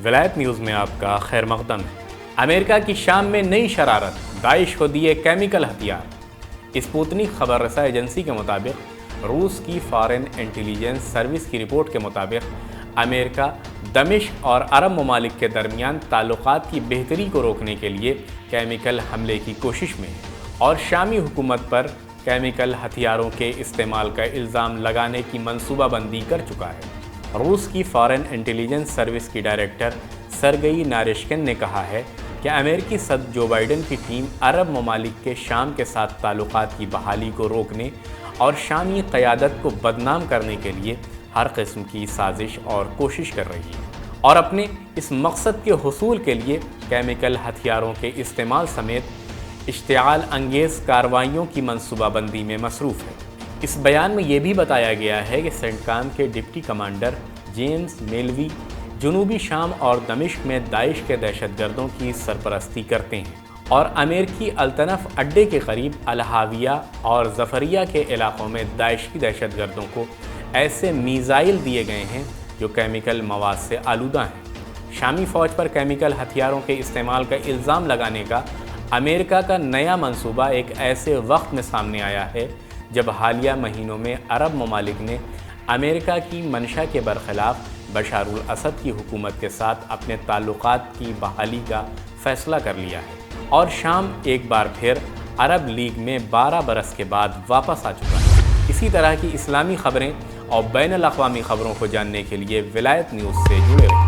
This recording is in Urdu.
ولایت نیوز میں آپ کا خیر مقدم ہے۔ امریکہ کی شام میں نئی شرارت، داعش کو دیے کیمیکل ہتھیار۔ اسپوتنک خبر رساں ایجنسی کے مطابق روس کی فارن انٹیلیجنس سروس کی رپورٹ کے مطابق امریکہ دمشق اور عرب ممالک کے درمیان تعلقات کی بہتری کو روکنے کے لیے کیمیکل حملے کی کوشش میں ہے اور شامی حکومت پر کیمیکل ہتھیاروں کے استعمال کا الزام لگانے کی منصوبہ بندی کر چکا ہے۔ روس کی فارن انٹیلیجنس سروس کی ڈائریکٹر سرگئی نارشکن نے کہا ہے کہ امریکی صدر جو بائیڈن کی ٹیم عرب ممالک کے شام کے ساتھ تعلقات کی بحالی کو روکنے اور شامی قیادت کو بدنام کرنے کے لیے ہر قسم کی سازش اور کوشش کر رہی ہے اور اپنے اس مقصد کے حصول کے لیے کیمیکل ہتھیاروں کے استعمال سمیت اشتعال انگیز کارروائیوں کی منصوبہ بندی میں مصروف ہے۔ اس بیان میں یہ بھی بتایا گیا ہے کہ سینٹکام کے ڈپٹی کمانڈر جیمز میلوی جنوبی شام اور دمشق میں داعش کے دہشت گردوں کی سرپرستی کرتے ہیں اور امریکی الطنف اڈے کے قریب الہاویہ اور ظفریہ کے علاقوں میں داعشی دہشت گردوں کو ایسے میزائل دیے گئے ہیں جو کیمیکل مواد سے آلودہ ہیں۔ شامی فوج پر کیمیکل ہتھیاروں کے استعمال کا الزام لگانے کا امریکہ کا نیا منصوبہ ایک ایسے وقت میں سامنے آیا ہے جب حالیہ مہینوں میں عرب ممالک نے امریکہ کی منشا کے برخلاف بشار الاسد کی حکومت کے ساتھ اپنے تعلقات کی بحالی کا فیصلہ کر لیا ہے اور شام ایک بار پھر عرب لیگ میں 12 برس کے بعد واپس آ چکا ہے۔ اسی طرح کی اسلامی خبریں اور بین الاقوامی خبروں کو جاننے کے لیے ولایت نیوز سے جڑے رہیں۔